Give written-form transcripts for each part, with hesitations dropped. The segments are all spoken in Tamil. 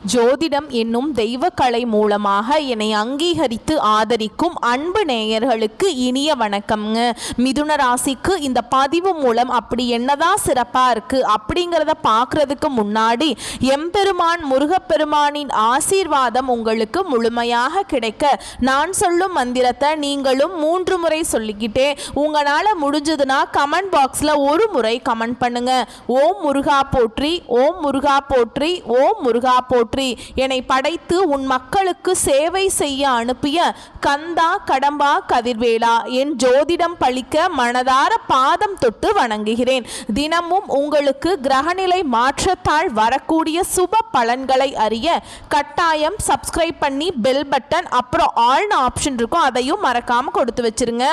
ஜோதிடம் என்னும் தெய்வக்கலை மூலமாக என்னை அங்கீகரித்து ஆதரிக்கும் அன்பு நேயர்களுக்கு இனிய வணக்கம்ங்க. மிதுன ராசிக்கு இந்த பதிவு மூலம் அப்படி என்னதான் சிறப்பாக இருக்குது அப்படிங்கிறத பார்க்குறதுக்கு முன்னாடி எம்பெருமான் முருகப்பெருமானின் ஆசீர்வாதம் உங்களுக்கு முழுமையாக கிடைக்க நான் சொல்லும் மந்திரத்தை நீங்களும் 3 முறை சொல்லிக்கிட்டே உங்களால் முடிஞ்சதுன்னா கமெண்ட் பாக்ஸில் ஒரு முறை கமெண்ட் பண்ணுங்க. ஓம் முருகா போற்றி, ஓம் முருகா போற்றி, ஓம் முருகா போற்றி. என்னை படைத்து உன் மக்களுக்கு சேவை செய்ய அனுப்பிய கந்தா கடம்பா கதிர்வேலா, என் ஜோதிடம் பழிக்க மனதார பாதம் தொட்டு வணங்குகிறேன். தினமும் உங்களுக்கு கிரகநிலை மாற்றத்தால் வரக்கூடிய சுப பலன்களை அறிய கட்டாயம் சப்ஸ்கிரைப் பண்ணி பெல் பட்டன் அப்புறம் ஆல்னு ஆப்ஷன் இருக்கும், அதையும் மறக்காம கொடுத்து வச்சிருங்க.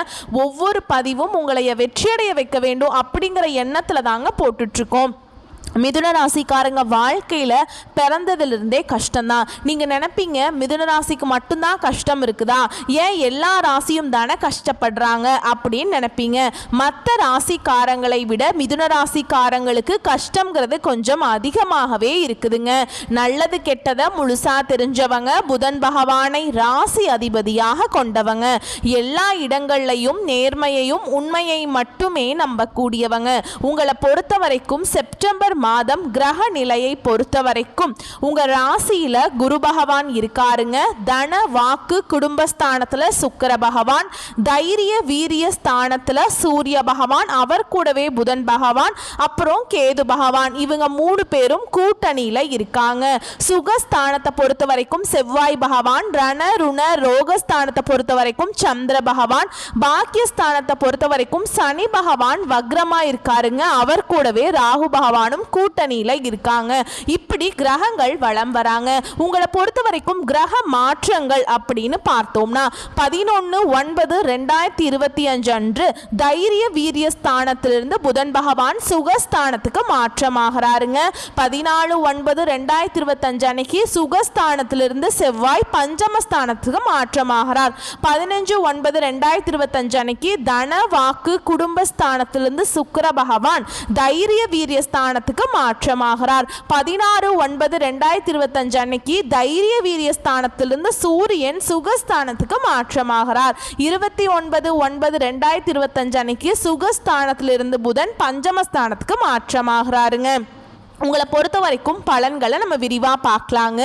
ஒவ்வொரு பதிவும் உங்களை வெற்றியடைய வைக்க வேண்டும் அப்படிங்கிற எண்ணத்துல தாங்க போட்டுட்டு இருக்கோம். மிதுன ராசிக்காரங்க வாழ்க்கையில் பிறந்ததிலிருந்தே கஷ்டம்தான். நீங்கள் நினைப்பீங்க மிதுன ராசிக்கு மட்டும்தான் கஷ்டம் இருக்குதா, ஏன் எல்லா ராசியும் தானே கஷ்டப்படுறாங்க அப்படின்னு நினைப்பீங்க. மற்ற ராசிக்காரங்களை விட மிதுன ராசிக்காரங்களுக்கு கஷ்டங்கிறது கொஞ்சம் அதிகமாகவே இருக்குதுங்க. நல்லது கெட்டதை முழுசாக தெரிஞ்சவங்க, புதன் பகவானை ராசி அதிபதியாக கொண்டவங்க, எல்லா இடங்கள்லையும் நேர்மையையும் உண்மையை மட்டுமே நம்பக்கூடியவங்க. உங்களை பொறுத்த வரைக்கும் செப்டம்பர் மாதம் கிரக நிலையை பொறுத்த வரைக்கும் உங்க ராசியில குரு பகவான் இருக்காருங்க. தன வாக்கு குடும்பஸ்தானத்துல சுக்கிர பகவான், தைரிய வீரிய ஸ்தானத்துல சூரிய பகவான், அவர் கூடவே புதன் பகவான், அப்புறம் கேது பகவான், இவங்க 3 பேரும் கூட்டணியில இருக்காங்க. சுகஸ்தானத்தை பொறுத்த வரைக்கும் செவ்வாய் பகவான், ரண ருண ரோகஸ்தானத்தை பொறுத்த வரைக்கும் சந்திர பகவான், பாக்கியஸ்தானத்தை பொறுத்த வரைக்கும் சனி பகவான் வக்ரமா இருக்காருங்க. அவர் கூடவே ராகு பகவானும் கூட்டணியில இருக்காங்க. இப்படி கிரகங்கள் வலம் வராங்க. உங்களை பொறுத்த வரைக்கும் கிரக மாற்றங்கள் அப்படின்னு பார்த்தோம்னா 11/9/2025 அன்று தைரிய வீரிய ஸ்தானத்திலிருந்து புதன் பகவான் சுகஸ்தானத்துக்கு மாற்றமாகிறாருங்க. 14/9/2025 அன்னைக்கு சுகஸ்தானத்திலிருந்து செவ்வாய் பஞ்சமஸ்தானத்துக்கு மாற்றமாகிறார். 15/9/2025 அன்னைக்கு தன வாக்கு குடும்பஸ்தானத்திலிருந்து சுக்கிர பகவான் தைரிய வீரிய ஸ்தானத்துக்கு மாற்றமாகிறார். 16/9/2025 அன்னைக்கு தைரிய வீரிய ஸ்தானத்திலிருந்து சூரியன் சுகஸ்தானத்துக்கு மாற்றமாகிறார். 29/9/2025 அன்னைக்கு சுகஸ்தானத்திலிருந்து புதன் பஞ்சமஸ்தானத்துக்கு மாற்றமாகிறாருங்க. உங்களை பொறுத்த வரைக்கும் பலன்களை நம்ம விரிவாக பார்க்கலாங்க.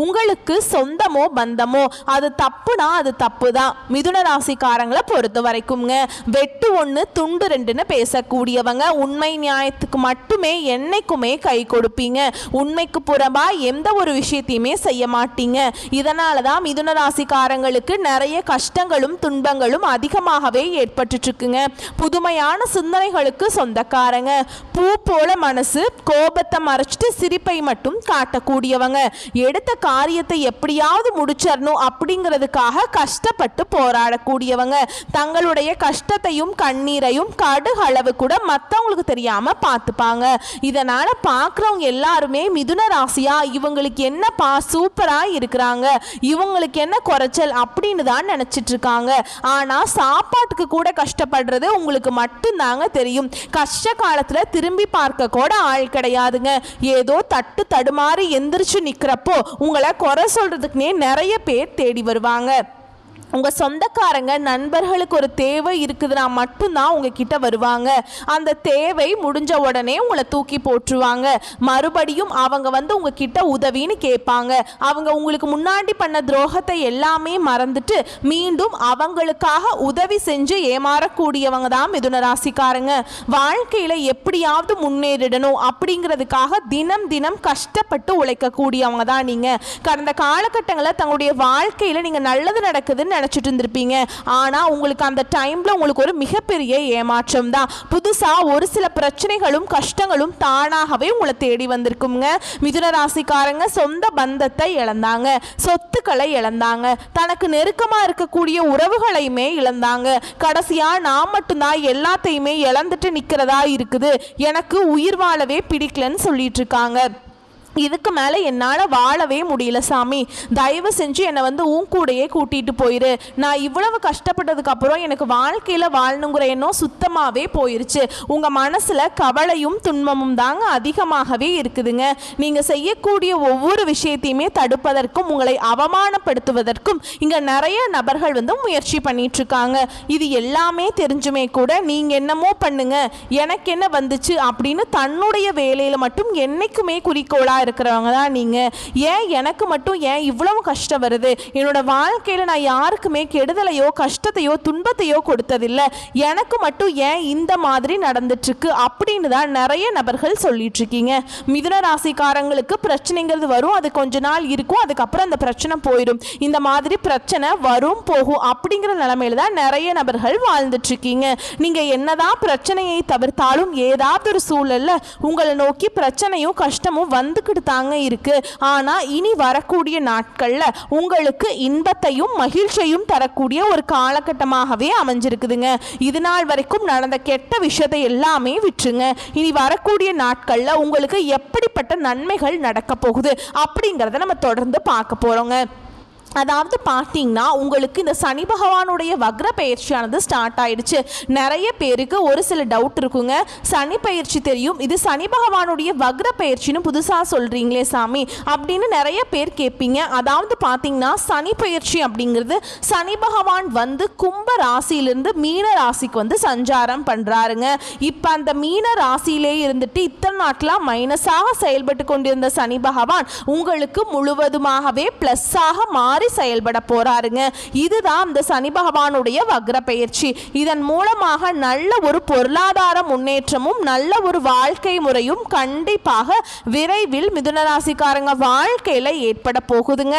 உங்களுக்கு சொந்தமோ பந்தமோ அது தப்புனா அது தப்பு தான். மிதுன ராசிக்காரங்களை பொறுத்த வரைக்கும்ங்க வெட்டு 1 துண்டு 2ன்னு பேசக்கூடியவங்க. உண்மை நியாயத்துக்கு மட்டுமே என்னைக்குமே கை கொடுப்பீங்க. உண்மைக்கு புறம்பா எந்த ஒரு விஷயத்தையுமே செய்ய மாட்டீங்க. இதனால தான் மிதுன ராசிக்காரங்களுக்கு நிறைய கஷ்டங்களும் துன்பங்களும் அதிகமாகவே ஏற்பட்டு இருக்குங்க. புதுமையான சிந்தனைகளுக்கு சொந்தக்காரங்க. பூ போல மனசு, கோபத்தை மறைச்சிட்டு சிரிப்பை மட்டும் காட்டக்கூடியவங்க. எடுத்த காரியத்தை எப்படியாவது முடிச்சிடணும் அப்படிங்கிறதுக்காக கஷ்டப்பட்டு போராடக்கூடியவங்க. தங்களுடைய கஷ்டத்தையும் கண்ணீரையும் கடுகளவு கூட மற்றவங்களுக்கு தெரியாம பார்த்துப்பாங்க. இதனால பார்க்குறவங்க எல்லாருமே மிதுன ராசியா இவங்களுக்கு என்னப்பா சூப்பரா இருக்கிறாங்க, இவங்களுக்கு என்ன குறைச்சல் அப்படின்னு தான் நினைச்சிட்டு இருக்காங்க. ஆனா சாப்பாட்டுக்கு கூட கஷ்டப்படுறது உங்களுக்கு மட்டும்தாங்க தெரியும். கஷ்ட காலத்துல திரும்பி பார்க்க கூட ஆள் கிடையாதுங்க. ஏதோ தட்டு தடுமாறி எந்திரிச்சு நிக்கிறப்போ உங்களை குறை சொல்றதுக்குனே நிறைய பேர் தேடி வருவாங்க. உங்கள் சொந்தக்காரங்க நண்பர்களுக்கு ஒரு தேவை இருக்குதுன்னா மட்டும்தான் உங்ககிட்ட வருவாங்க. அந்த தேவை முடிஞ்ச உடனே உங்களை தூக்கி போட்டுருவாங்க. மறுபடியும் அவங்க வந்து உங்ககிட்ட உதவின்னு கேட்பாங்க. அவங்க உங்களுக்கு முன்னாடி பண்ண துரோகத்தை எல்லாமே மறந்துட்டு மீண்டும் அவங்களுக்காக உதவி செஞ்சு ஏமாறக்கூடியவங்க தான் மிதுன ராசிக்காரங்க. வாழ்க்கையில் எப்படியாவது முன்னேறிடணும் அப்படிங்கிறதுக்காக தினம் தினம் கஷ்டப்பட்டு உழைக்கக்கூடியவங்க தான் நீங்கள். கடந்த காலகட்டங்களில் தங்களுடைய வாழ்க்கையில் நீங்கள் நல்லது நடக்குதுன்னு நினைச்சிட்டு இருந்திருப்பீங்க. ஆனா உங்களுக்கு அந்த டைம்ல உங்களுக்கு ஒரு மிகப்பெரிய ஏமாற்றம் தான். புதுசா ஒரு சில பிரச்சனைகளும் கஷ்டங்களும் தானாகவே உங்களை தேடி வந்திருக்குங்க. மிதுன ராசிக்காரங்க சொந்த பந்தத்தை இழந்தாங்க, சொத்துக்களை இழந்தாங்க, தனக்கு நெருக்கமா இருக்கக்கூடிய உறவுகளையுமே இழந்தாங்க. கடைசியா நான் மட்டும்தான் எல்லாத்தையுமே இழந்துட்டு நிக்கிறதா இருக்குது, எனக்கு உயிர் வாழவே பிடிக்கலன்னு சொல்லிட்டு இருக்காங்க. இதுக்கு மேலே என்னால் வாழவே முடியல சாமி, தயவு செஞ்சு என்னை உன் கூடையே கூட்டிகிட்டு போயிரு. நான் இவ்வளவு கஷ்டப்பட்டதுக்கப்புறம் எனக்கு வாழ்க்கையில் வாழணுங்கிற எண்ணம் சுத்தமாகவே போயிருச்சு. உங்கள் மனசில் கவலையும் துன்பமும் தாங்க அதிகமாகவே இருக்குதுங்க. நீங்கள் செய்யக்கூடிய ஒவ்வொரு விஷயத்தையுமே தடுப்பதற்கும் உங்களை அவமானப்படுத்துவதற்கும் இங்கே நிறைய நபர்கள் முயற்சி பண்ணிகிட்ருக்காங்க. இது எல்லாமே தெரிஞ்சுமே கூட நீங்கள் என்னமோ பண்ணுங்க, எனக்கு என்ன வந்துச்சு அப்படின்னு தன்னுடைய வேலையில் மட்டும் என்னைக்குமே குறிக்கோளாக இருக்கிறவங்க தான் நீங்க. ஏன் எனக்கு மட்டும் ஏன் இவ்வளவு கஷ்டம் வருது? என்னோட வாழ்க்கையில நான் யாருக்குமே கெடுதலையோ கஷ்டத்தையோ துன்பத்தையோ கொடுத்ததில்லை, எனக்கு மட்டும் ஏன் இந்த மாதிரி நடந்துட்டு இருக்கு அப்படின்னு தான் நிறைய நபர்கள் சொல்லிட்டு இருக்கீங்க. மிதுன ராசிக்காரங்களுக்கு பிரச்சனைங்கிறது வரும், அது கொஞ்ச நாள் இருக்கும், அதுக்கப்புறம் அந்த பிரச்சனை போயிடும். இந்த மாதிரி பிரச்சனை வரும் போகும் அப்படிங்கிற நிலைமையில தான் நிறைய நபர்கள் வாழ்ந்துட்டு இருக்கீங்க. நீங்க என்னதான் பிரச்சனையை தவிர்த்தாலும் ஏதாவது ஒரு சூழல்ல உங்களை நோக்கி பிரச்சனையும் கஷ்டமும் வந்துக்கிட்டு தாங்க இருக்கு. ஆனா இனி வரக்கூடிய நாட்கள்ல உங்களுக்கு இன்பத்தையும் மகிழ்ச்சியையும் தரக்கூடிய ஒரு காலகட்டமாகவே அமைஞ்சிருக்குதுங்க. இது நாள் வரைக்கும் நடந்த கெட்ட விஷயத்தை எல்லாமே விட்டுருங்க. இனி வரக்கூடிய நாட்கள்ல உங்களுக்கு எப்படிப்பட்ட நன்மைகள் நடக்க போகுது அப்படிங்கிறத நம்ம தொடர்ந்து பார்க்க போறோங்க. அதாவது பார்த்தீங்கன்னா உங்களுக்கு இந்த சனி பகவானுடைய வக்ர பயிற்சியானது ஸ்டார்ட் ஆயிடுச்சு. நிறைய பேருக்கு ஒரு சில டவுட் இருக்குங்க, சனி பயிற்சி தெரியும், இது சனி பகவானுடைய வக்ர பயிற்சின்னு புதுசாக சொல்கிறீங்களே சாமி அப்படின்னு நிறைய பேர் கேட்பீங்க. அதாவது பார்த்தீங்கன்னா சனி பயிற்சி அப்படிங்கிறது சனி பகவான் கும்ப ராசியிலிருந்து மீன ராசிக்கு சஞ்சாரம் பண்ணுறாருங்க. இப்போ அந்த மீன ராசியிலே இருந்துட்டு இத்தனை நாட்களாக மைனஸாக செயல்பட்டு கொண்டிருந்த சனி பகவான் உங்களுக்கு முழுவதுமாகவே ப்ளஸ்ஸாக மாறி செயல்பட போறாருங்க. இதுதான் இந்த சனி பகவானுடைய வக்ர பயிற்சி. இதன் மூலமாக நல்ல ஒரு பொருளாதார முன்னேற்றமும் நல்ல ஒரு வாழ்க்கை முறையும் கண்டிப்பாக விரைவில் மிதுன ராசிக்காரங்க வாழ்க்கையில ஏற்பட போகுதுங்க.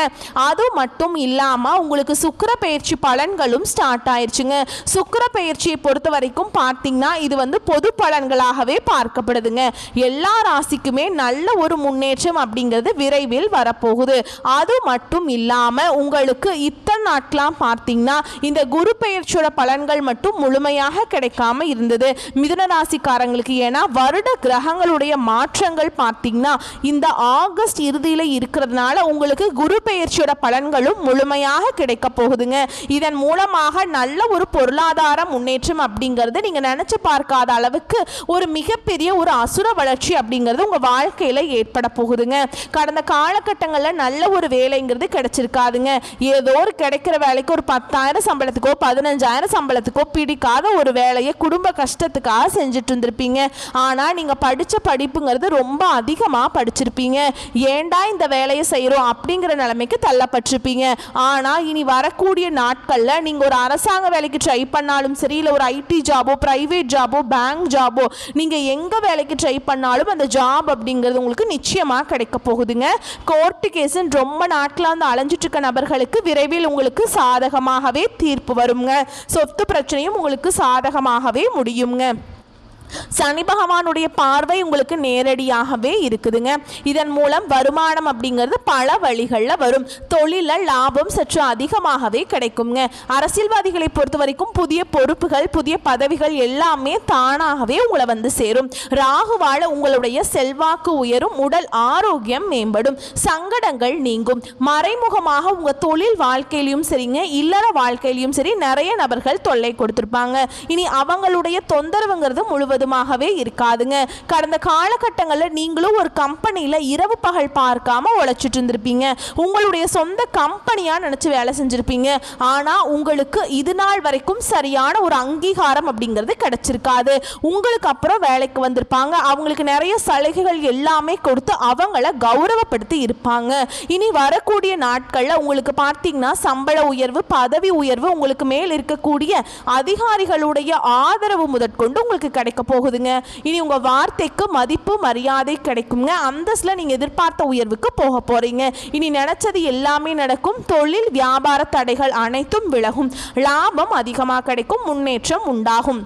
அது மட்டும் இல்லாம உங்களுக்கு சுக்கிர பயிற்சி பலன்களும் ஸ்டார்ட் ஆயிடுச்சுங்க. சுக்கிர பயிற்சியை பொறுத்த வரைக்கும் பார்த்தீங்கன்னா இது பொது பலன்களாகவே பார்க்கப்படுதுங்க. எல்லா ராசிக்குமே நல்ல ஒரு முன்னேற்றம் அப்படிங்கிறது விரைவில் வரப்போகுது. அது மட்டும் இல்லாம உங்களுக்கு இத்தனை நாட்களாம் பார்த்தீங்கன்னா இந்த குரு பெயர்ச்சியோட பலன்கள் மட்டும் முழுமையாக கிடைக்காம இருந்தது மிதுன ராசிக்காரங்களுக்கு. ஏன்னா வருட கிரகங்களுடைய மாற்றங்கள் பார்த்தீங்கன்னா இந்த ஆகஸ்ட் இறுதியில் இருக்கிறதுனால உங்களுக்கு குரு பெயர்ச்சியோட பலன்களும் முழுமையாக கிடைக்க போகுதுங்க. இதன் மூலமாக நல்ல ஒரு பொருளாதார முன்னேற்றம் அப்படிங்கிறது நீங்க நினைச்சு பார்க்காத அளவுக்கு ஒரு மிகப்பெரிய ஒரு அசுர வளர்ச்சி அப்படிங்கிறது உங்க வாழ்க்கையில ஏற்பட போகுதுங்க. கடந்த காலகட்டங்களில் நல்ல ஒரு வேலைங்கிறது கிடைச்சிருக்காதுங்க. ஏதோ ஒரு கிடைக்கிற வேலைக்கு ஒரு 10,000 சம்பளத்துக்கோ 15,000 சம்பளத்துக்கோ பிடிக்காத ஒரு வேலையை குடும்ப கஷ்டத்துக்காக செஞ்சுட்டு இருந்திருப்பீங்க. ஆனால் நீங்கள் படித்த படிப்புங்கிறது ரொம்ப அதிகமாக படிச்சிருப்பீங்க. ஏண்டா இந்த வேலையை செய்கிறோம் அப்படிங்கிற நிலைமைக்கு தள்ளப்பட்டிருப்பீங்க. ஆனால் இனி வரக்கூடிய நாட்களில் நீங்கள் ஒரு அரசாங்க வேலைக்கு ட்ரை பண்ணாலும் சரி, இல்லை ஒரு ஐடி ஜாபோ பிரைவேட் ஜாபோ பேங்க் ஜாபோ நீங்கள் எங்கே வேலைக்கு ட்ரை பண்ணாலும் அந்த ஜாப் அப்படிங்கிறது உங்களுக்கு நிச்சயமாக கிடைக்க போகுதுங்க. கோர்ட்டு கேஸுன்னு ரொம்ப நாட்களாக அலைஞ்சிட்டு இருக்க நபர்களுக்கு விரைவில் உங்களுக்கு சாதகமாகவே தீர்ப்பு வருங்க. சொத்து பிரச்சனையும் உங்களுக்கு சாதகமாகவே முடியுங்க. சனி பகவானுடைய பார்வை உங்களுக்கு நேரடியாகவே இருக்குதுங்க. இதன் மூலம் வருமானம் அப்படிங்கிறது பல வழிகளில் வரும். தொழிலில் லாபம் சற்று அதிகமாகவே கிடைக்குங்க. அரசியல்வாதிகளை பொறுத்த வரைக்கும் புதிய பொறுப்புகள் புதிய பதவிகள் எல்லாமே தானாகவே உங்களை சேரும். ராகுவால உங்களுடைய செல்வாக்கு உயரும், உடல் ஆரோக்கியம் மேம்படும், சங்கடங்கள் நீங்கும். மறைமுகமாக உங்க தொழில் வாழ்க்கையிலும் சரிங்க இல்லற வாழ்க்கையிலும் சரி நிறைய நபர்கள் தொல்லை கொடுத்திருப்பாங்க. இனி அவங்களுடைய தொந்தரவுங்கிறது முழுவதும் இருக்காதுங்க. கடந்த காலகட்டங்களில் நீங்களும் ஒரு கம்பெனியில் இரவு பகல் பார்க்காம உழைச்சிட்டு இருந்திருப்பீங்க. உங்களுடைய சொந்த கம்பெனியா நினைச்சு வேலை செஞ்சிருப்பீங்க. ஆனா உங்களுக்கு இது நாள் வரைக்கும் சரியான ஒரு அங்கீகாரம் அப்படிங்கிறது கிடைச்சிருக்காது. உங்களுக்கு அப்புறம் வேலைக்கு வந்திருப்பாங்க, அவங்களுக்கு நிறைய சலுகைகள் எல்லாமே கொடுத்து அவங்கள கௌரவப்படுத்தி இருப்பாங்க. இனி வரக்கூடிய நாட்கள்ல உங்களுக்கு பார்த்தீங்கன்னா சம்பள உயர்வு பதவி உயர்வு உங்களுக்கு மேல் இருக்கக்கூடிய அதிகாரிகளுடைய ஆதரவு முதற்கொண்டு உங்களுக்கு கிடைக்க போகுதுங்க. இனி உங்க வார்த்தைக்கு மதிப்பு மரியாதை கிடைக்குங்க. அந்தஸ்துல நீங்க எதிர்பார்த்த உயர்வுக்கு போக போறீங்க. இனி நினைச்சது எல்லாமே நடக்கும். தொழில் வியாபார தடைகள் அனைத்தும் விலகும். லாபம் அதிகமாக கிடைக்கும். முன்னேற்றம் உண்டாகும்.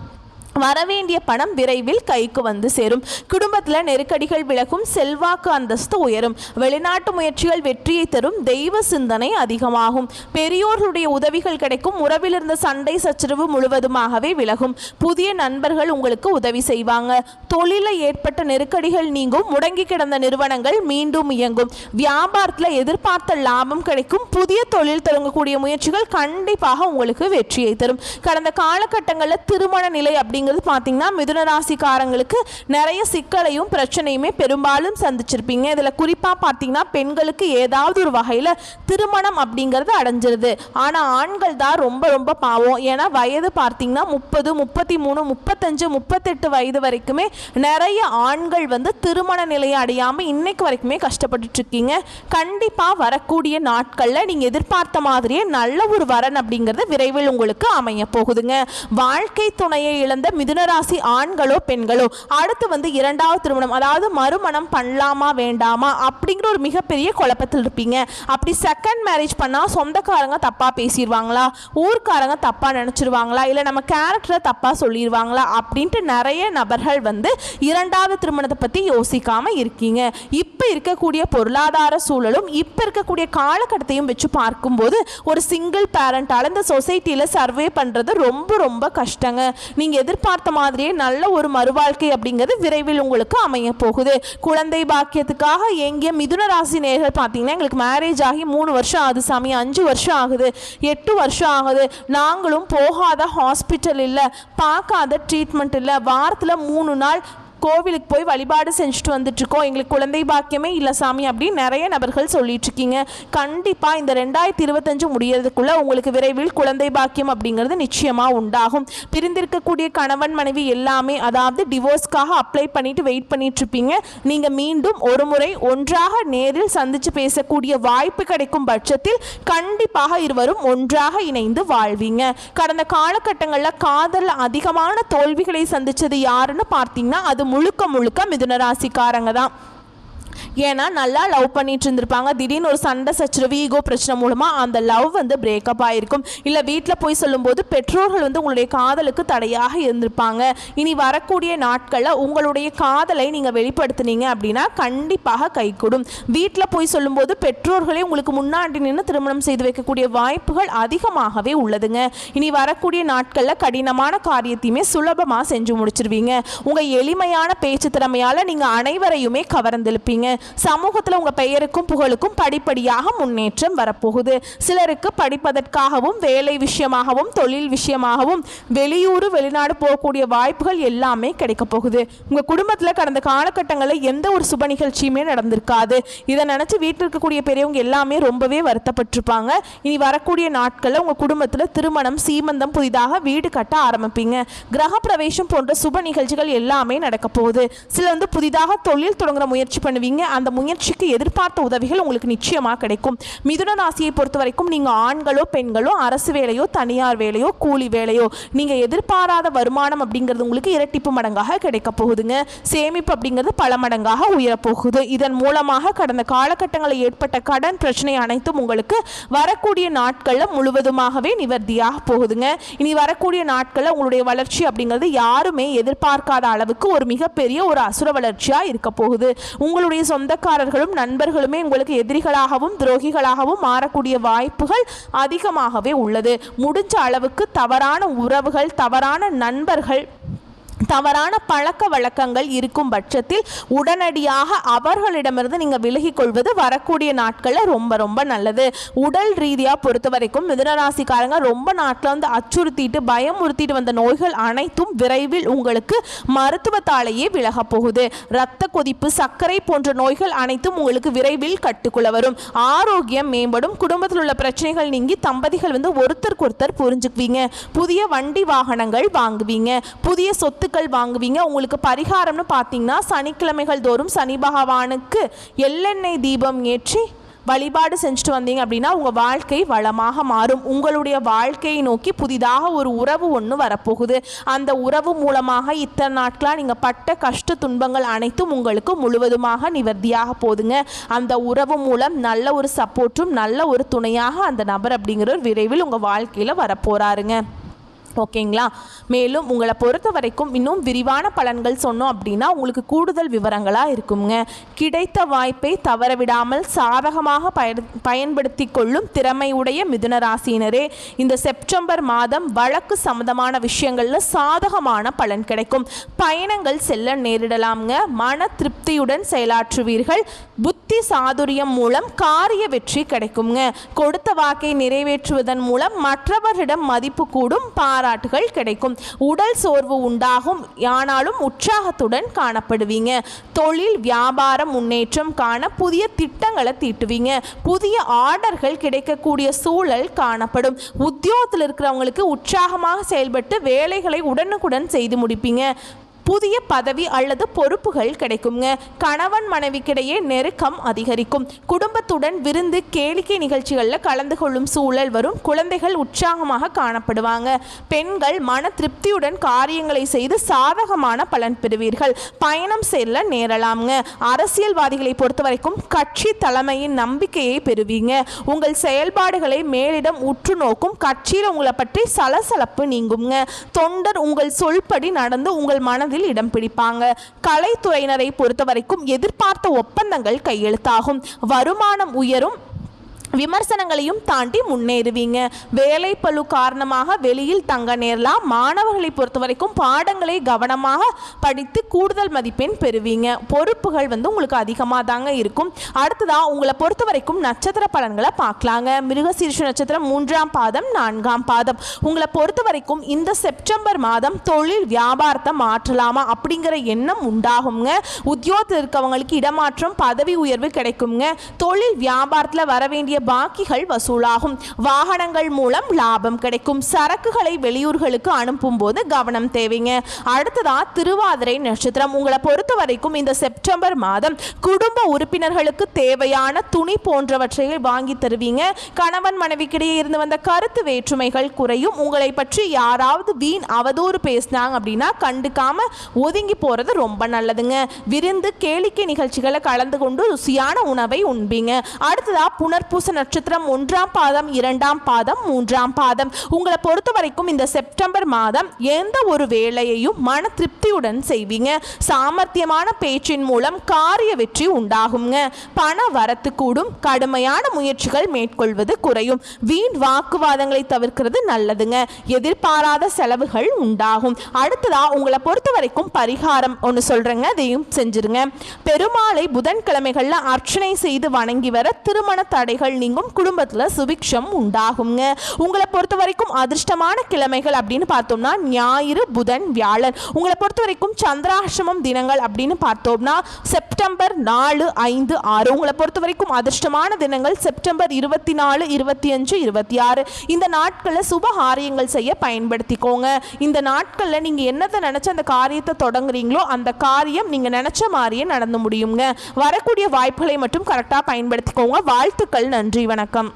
வரவேண்டிய பணம் விரைவில் கைக்கு வந்து சேரும். குடும்பத்தில் நெருக்கடிகள் விலகும், செல்வாக்கு அந்தஸ்து உயரும், வெளிநாட்டு முயற்சிகள் வெற்றியை தரும், தெய்வ சிந்தனை அதிகமாகும், பெரியோர்களுடைய உதவிகள் கிடைக்கும், உறவில் இருந்த சண்டை சச்சரவு முழுவதுமாகவே விலகும், புதிய நண்பர்கள் உங்களுக்கு உதவி செய்வாங்க, தொழிலில் ஏற்பட்ட நெருக்கடிகள் நீங்கும், முடங்கி கிடந்த நிறுவனங்கள் மீண்டும் இயங்கும், வியாபாரத்தில் எதிர்பார்த்த லாபம் கிடைக்கும், புதிய தொழில் தொடங்கக்கூடிய முயற்சிகள் கண்டிப்பாக உங்களுக்கு வெற்றியை தரும். கடந்த காலகட்டங்களில் திருமண நிலை அப்படிங்கிறது பார்த்தீங்கன்னா மிதுன ராசிக்காரங்களுக்கு நிறைய சிக்கலையும் பிரச்சனையுமே பெரும்பாலும் சந்திச்சிருப்பீங்க. இதில் குறிப்பாக பார்த்தீங்கன்னா பெண்களுக்கு ஏதாவது ஒரு வகையில் திருமணம் அப்படிங்கிறது அடைஞ்சிருது. ஆனால் ஆண்கள் தான் ரொம்ப ரொம்ப பாவம். ஏன்னா வயது பார்த்தீங்கன்னா 30, 33, 35, 38 வயது வரைக்குமே நிறைய ஆண்கள் வந்து திருமண நிலையை அடையாமல் இன்னைக்கு வரைக்குமே கஷ்டப்பட்டு இருக்கீங்க. கண்டிப்பாக வரக்கூடிய நாட்களில் நீங்கள் எதிர்பார்த்த மாதிரியே நல்ல ஒரு வரன் அப்படிங்கிறது விரைவில் உங்களுக்கு அமைய போகுதுங்க. வாழ்க்கை துணையை இழந்த மிதுனராசி ஆண்களோ பெண்களோ அடுத்து வந்து இரண்டாவது திருமணம், அதாவது மறுமணம் பண்ணலாமா வேண்டாமா அப்படிங்கிற ஒரு மிகப்பெரிய குழப்பத்தில் இருப்பீங்க. அப்படி செகண்ட் மேரேஜ் பண்ணால் சொந்தக்காரங்க தப்பாக பேசிடுவாங்களா, ஊர்க்காரங்க தப்பாக நினச்சிருவாங்களா, இல்லை நம்ம கேரக்டரை தப்பாக சொல்லிடுவாங்களா அப்படின்ட்டு நிறைய நபர்கள் வந்து இரண்டாவது திருமணத்தை பற்றி யோசிக்காமல் இருக்கீங்க. இப்போ இருக்கக்கூடிய பொருளாதார சூழலும் இப்போ இருக்கக்கூடிய காலகட்டத்தையும் வச்சு பார்க்கும்போது ஒரு சிங்கிள் பேரண்டால் இந்த சொசைட்டியில் சர்வே பண்ணுறது ரொம்ப ரொம்ப கஷ்டங்க. நீங்கள் எதிர்பார்த்த மாதிரியே நல்ல ஒரு மறுவாழ்க்கை அப்படிங்கிறது விரைவில் உங்களுக்கு அமைய போகுது. குழந்தை பாக்கியத்துக்காக எங்கிய மிதுன ராசி நேயர்கள் பார்த்தீங்கன்னா எங்களுக்கு மேரேஜ் ஆகி 3 வருஷம் ஆகுது சாமி, 5 வருஷம் ஆகுது, 8 வருஷம் ஆகுது, நாங்களும் போகாத ஹாஸ்பிட்டல் இல்லை, பார்க்காத ட்ரீட்மெண்ட் இல்லை, வாரத்தில் 3 நாள் கோவிலுக்கு போய் வழிபாடு செஞ்சுட்டு வந்துட்டுருக்கோம், எங்களுக்கு குழந்தை பாக்கியமே இல்லை சாமி அப்படின்னு நிறைய நபர்கள் சொல்லிட்டு இருக்கீங்க. கண்டிப்பாக இந்த 2025 முடியறதுக்குள்ள உங்களுக்கு விரைவில் குழந்தை பாக்கியம் அப்படிங்கிறது நிச்சயமாக உண்டாகும். பிரிந்திருக்கக்கூடிய கணவன் மனைவி எல்லாமே அதாவது டிவோர்ஸ்க்காக அப்ளை பண்ணிட்டு வெயிட் பண்ணிட்டு இருப்பீங்க. நீங்கள் மீண்டும் ஒரு முறை ஒன்றாக நேரில் சந்தித்து பேசக்கூடிய வாய்ப்பு கிடைக்கும் பட்சத்தில் கண்டிப்பாக இருவரும் ஒன்றாக இணைந்து வாழ்வீங்க. கடந்த காலகட்டங்களில் காதல் அதிகமான தோல்விகளை சந்தித்தது யாருன்னு பார்த்தீங்கன்னா அது முழுக்க முழுக்க மிதுன ராசிக்காரங்க தான். ஏன்னா நல்லா லவ் பண்ணிட்டு இருந்திருப்பாங்க, திடீர்னு ஒரு சண்டை சச்சரவு ஈகோ பிரச்சனை மூலமாக அந்த லவ் வந்து பிரேக்கப் ஆகிருக்கும். இல்லை வீட்டில் போய் சொல்லும்போது பெற்றோர்கள் வந்து உங்களுடைய காதலுக்கு தடையாக இருந்திருப்பாங்க. இனி வரக்கூடிய நாட்களில் உங்களுடைய காதலை நீங்கள் வெளிப்படுத்தினீங்க அப்படின்னா கண்டிப்பாக கைகூடும். வீட்டில் போய் சொல்லும்போது பெற்றோர்களே உங்களுக்கு முன்னாடி நின்று திருமணம் செய்து வைக்கக்கூடிய வாய்ப்புகள் அதிகமாகவே உள்ளதுங்க. இனி வரக்கூடிய நாட்களில் கடினமான காரியத்தையுமே சுலபமாக செஞ்சு முடிச்சிருவீங்க. உங்கள் எளிமையான பேச்சு திறமையால் நீங்கள் அனைவரையுமே கவர்ந்திருப்பீங்க. சமூகத்தில் உங்கள் பெயருக்கும் புகழுக்கும் படிப்படியாக முன்னேற்றம் வரப்போகுது. சிலருக்கு படிப்பதற்காகவும் வேலை விஷயமாகவும் தொழில் விஷயமாகவும் வெளியூர் வெளிநாடு போகக்கூடிய வாய்ப்புகள் எல்லாமே கிடைக்க போகுது. உங்கள் குடும்பத்தில் கடந்த காலகட்டங்களில் எந்த ஒரு சுப நிகழ்ச்சியுமே நடந்திருக்காது. இதை நினச்சி வீட்டில் இருக்கக்கூடிய பெரியவங்க எல்லாமே ரொம்பவே வருத்தப்பட்டிருப்பாங்க. இனி வரக்கூடிய நாட்களில் உங்கள் குடும்பத்தில் திருமணம், சீமந்தம், புதிதாக வீடு கட்ட ஆரம்பிப்பீங்க. கிரக பிரவேசம் போன்ற சுப நிகழ்ச்சிகள் எல்லாமே நடக்க போகுது. சிலர் வந்து புதிதாக தொழில் தொடங்குற முயற்சி பண்ணுவீங்க. அந்த முயற்சிக்கு எதிர்பார்த்த உதவிகள் உங்களுக்கு நிச்சயமாக கிடைக்கும். மிதுன ராசியை பொறுத்த வரைக்கும் நீங்கள் ஆண்களோ பெண்களோ அரசு வேலையோ தனியார் வேலையோ கூலி வேலையோ நீங்கள் எதிர்பாராத வருமானம் அப்படிங்கிறது உங்களுக்கு இரட்டிப்பு மடங்காக கிடைக்க போகுதுங்க. சேமிப்பு அப்படிங்கிறது பல மடங்காக உயரப்போகுது. இதன் மூலமாக கடந்த காலகட்டங்களில் ஏற்பட்ட கடன் பிரச்சனை அனைத்தும் உங்களுக்கு வரக்கூடிய நாட்களில் முழுவதுமாகவே நிவர்த்தியாக போகுதுங்க. இனி வரக்கூடிய நாட்களில் உங்களுடைய வளர்ச்சி அப்படிங்கிறது யாருமே எதிர்பார்க்காத அளவுக்கு ஒரு மிகப்பெரிய ஒரு அசுர வளர்ச்சியாக இருக்க போகுது. உங்களுடைய சொந்தக்காரர்களும் நண்பர்களுமே உங்களுக்கு எதிரிகளாகவும் துரோகிகளாகவும் மாறக்கூடிய வாய்ப்புகள் அதிகமாகவே உள்ளது. முடிஞ்ச அளவுக்கு தவறான உறவுகள், தவறான நண்பர்கள், தவறான பழக்க வழக்கங்கள் இருக்கும் பட்சத்தில் உடனடியாக அவர்களிடமிருந்து நீங்கள் விலகிக் கொள்வது வரக்கூடிய நாட்களில் ரொம்ப ரொம்ப நல்லது. உடல் ரீதியாக பொறுத்த வரைக்கும் மிதுனராசிக்காரங்க ரொம்ப நாட்டில் வந்து அச்சுறுத்திட்டு பயமுறுத்திட்டு வந்த நோய்கள் அனைத்தும் விரைவில் உங்களுக்கு மருத்துவத்தாலேயே விலக போகுது. இரத்த கொதிப்பு, சர்க்கரை போன்ற நோய்கள் அனைத்தும் உங்களுக்கு விரைவில் கட்டுக்குள்ள வரும். ஆரோக்கியம் மேம்படும். குடும்பத்தில் உள்ள பிரச்சனைகள் நீங்கி தம்பதிகள் வந்து ஒருத்தருக்கு ஒருத்தர் புரிஞ்சுக்குவீங்க. புதிய வண்டி வாகனங்கள் வாங்குவீங்க, புதிய சொத்து வாங்குவீங்க. உங்களுக்கு பரிகாரம்னு பார்த்தீங்கன்னா சனிக்கிழமைகள் தோறும் சனி பகவானுக்கு எள்ளெண்ணெய் தீபம் ஏற்றி வழிபாடு செஞ்சுட்டு வந்தீங்க அப்படின்னா உங்கள் வாழ்க்கை வளமாக மாறும். உங்களுடைய வாழ்க்கையை நோக்கி புதிதாக ஒரு உறவு ஒன்று வரப்போகுது. அந்த உறவு மூலமாக இத்தனை நாட்களாக நீங்கள் பட்ட கஷ்ட துன்பங்கள் அனைத்தும் உங்களுக்கு முழுவதுமாக நிவர்த்தியாக போதுங்க. அந்த உறவு மூலம் நல்ல ஒரு சப்போர்ட்டும் நல்ல ஒரு துணையாக அந்த நபர் அப்படிங்கிற விரைவில் உங்கள் வாழ்க்கையில் வரப்போறாருங்க. ஓகேங்களா? மேலும் உங்களை பொறுத்த வரைக்கும் இன்னும் விரிவான பலன்கள் சொன்னோம் அப்படின்னா உங்களுக்கு கூடுதல் விவரங்களாக இருக்குங்க. கிடைத்த வாய்ப்பை தவறவிடாமல் சாதகமாக பயன்படுத்தி கொள்ளும் திறமையுடைய மிதுன ராசியினரே, இந்த செப்டம்பர் மாதம் வழக்கு சம்பந்தமான விஷயங்களில் சாதகமான பலன் கிடைக்கும். பயணங்கள் செல்ல நேரிடலாம்ங்க. மன திருப்தியுடன் செயலாற்றுவீர்கள். புத்தி சாதுரியம் மூலம் காரிய வெற்றி கிடைக்குங்க. கொடுத்த வாக்கை நிறைவேற்றுவதன் மூலம் மற்றவரிடம் மதிப்பு கூடும். பாராட்டுகள் கிடைக்கும். உடல் சோர்வு உண்டாகும், ஆனாலும் உற்சாகத்துடன் காணப்படுவீங்க. தொழில் வியாபாரம் முன்னேற்றம் காண புதிய திட்டங்களை தீட்டுவீங்க. புதிய ஆர்டர்கள் கிடைக்கக்கூடிய சூழல் காணப்படும். உத்தியோகத்தில் இருக்கிறவங்களுக்கு உற்சாகமாக செயல்பட்டு வேலைகளை உடனுக்குடன் செய்து முடிப்பீங்க. புதிய பதவி அல்லது பொறுப்புகள் கிடைக்குங்க. கணவன் மனைவிக்கிடையே நெருக்கம் அதிகரிக்கும். குடும்பத்துடன் விருந்து கேளிக்கை நிகழ்ச்சிகளில் கலந்து கொள்ளும் சூழல் வரும். குழந்தைகள் உற்சாகமாக காணப்படுவாங்க. பெண்கள் மன திருப்தியுடன் காரியங்களை செய்து சாதகமான பலன் பெறுவீர்கள். பயணம் செல்ல நேரலாம்ங்க. அரசியல்வாதிகளை பொறுத்த வரைக்கும் கட்சி தலைமையின் நம்பிக்கையை பெறுவீங்க. உங்கள் செயல்பாடுகளை மேலிடம் உற்று நோக்கும். கட்சியில் உங்களை பற்றி சலசலப்பு நீங்குங்க. தொண்டர் உங்கள் சொல்படி நடந்து உங்கள் மனதில் இடம் பிடிப்பாங்க. கலைத்துறையினரை பொறுத்த வரைக்கும் எதிர்பார்த்த ஒப்பந்தங்கள் கையெழுத்தாகும். வருமானம் உயரும். விமர்சனங்களையும் தாண்டி முன்னேறுவீங்க. வேலை பளு காரணமாக வெளியில் தங்க நேரலாம். மாணவர்களை பொறுத்த வரைக்கும் பாடங்களை கவனமாக படித்து கூடுதல் மதிப்பெண் பெறுவீங்க. பொறுப்புகள் உங்களுக்கு அதிகமாக தாங்க இருக்கும். அடுத்ததாக உங்களை பொறுத்த வரைக்கும் நட்சத்திர பலன்களை பார்க்கலாங்க. மிருகசீரிஷ நட்சத்திரம் 3ஆம் பாதம் 4ஆம் பாதம். உங்களை பொறுத்த வரைக்கும் இந்த செப்டம்பர் மாதம் தொழில் வியாபாரத்தை மாற்றலாமா அப்படிங்கிற எண்ணம் உண்டாகுங்க. உத்தியோகத்தில் இருக்கவங்களுக்கு இடமாற்றம் பதவி உயர்வு கிடைக்குங்க. தொழில் வியாபாரத்தில் வர வேண்டிய பாக்கிகள் வசூலாகும். வாகனங்கள் மூலம் லாபம் கிடைக்கும். சரக்குகளை வெளியூர்களுக்கு அனுப்பும் போது கவனம் தேவைங்க. அடுத்ததா திருவாதிரை நட்சத்திரம். உங்களை பொறுத்த வரைக்கும் இந்த செப்டம்பர் மாதம் குடும்ப உறுப்பினர்களுக்கு தேவையான துணி போன்றவற்றை வாங்கி தருவீங்க. கணவன் மனைவிக்கிடையே இருந்து வந்த கருத்து வேற்றுமைகள் குறையும். உங்களை பற்றி யாராவது வீண் அவதூறு பேசினாங்க அப்படின்னா கண்டுக்காம ஒதுங்கி போறது ரொம்ப நல்லதுங்க. விருந்து கேளிக்கை நிகழ்ச்சிகளை கலந்து கொண்டு ருசியான உணவை உண்பீங்க. அடுத்ததா புனர்பூச நட்சத்திரம் 1ஆம் பாதம் 2ஆம் பாதம் 3ஆம் பாதம். உங்களை பொறுத்த வரைக்கும் இந்த செப்டம்பர் மாதம் எந்த ஒரு வேலையையும் மன திருப்தியுடன் செய்வீங்க. சாமர்த்தியமான பேச்சின் மூலம் காரிய வெற்றி உண்டாகுங்க. பண வரத்து கூடும். கடுமையான முயற்சிகள் மேற்கொள்வது குறையும். வீண் வாக்குவாதங்களை தவிர்க்கிறது நல்லதுங்க. எதிர்பாராத செலவுகள் உண்டாகும். அடுத்ததா உங்களை பொறுத்த வரைக்கும் பரிகாரம் ஒன்று சொல்றேங்க, அதையும் செஞ்சிருங்க. பெருமாளை புதன்கிழமைகள்ல அர்ச்சனை செய்து வணங்கி வர திருமண தடைகள் நீங்கும். குடும்பத்தில் சுபிக்ஷம் உண்டாகுங்க. உங்களை பொறுத்த வரைக்கும் அதிர்ஷ்டமான கிழமைகள் அப்படின்னு பார்த்தோம்னா ஞாயிறு, புதன், வியாழன். உங்களை பொறுத்த வரைக்கும் சந்திராஷ்டமம் தினங்கள் அப்படின்னு பார்த்தோம்னா செப்டம்பர் 4, 5, 6. உங்களை பொறுத்த வரைக்கும் அதிர்ஷ்டமான தினங்கள் செப்டம்பர் 24, 25, 26. இந்த நாட்களில் சுப காரியங்கள் செய்ய பயன்படுத்திக்கோங்க. இந்த நாட்களில் நீங்கள் என்னத்தை நினைச்ச அந்த காரியத்தை தொடங்குறீங்களோ அந்த காரியம் நீங்கள் நினைச்ச மாதிரியே நடந்து முடியுங்க. வரக்கூடிய வாய்ப்புகளை மட்டும் கரெக்டாக பயன்படுத்திக்கோங்க. வாழ்த்துக்கள். நன்றி. வணக்கம்.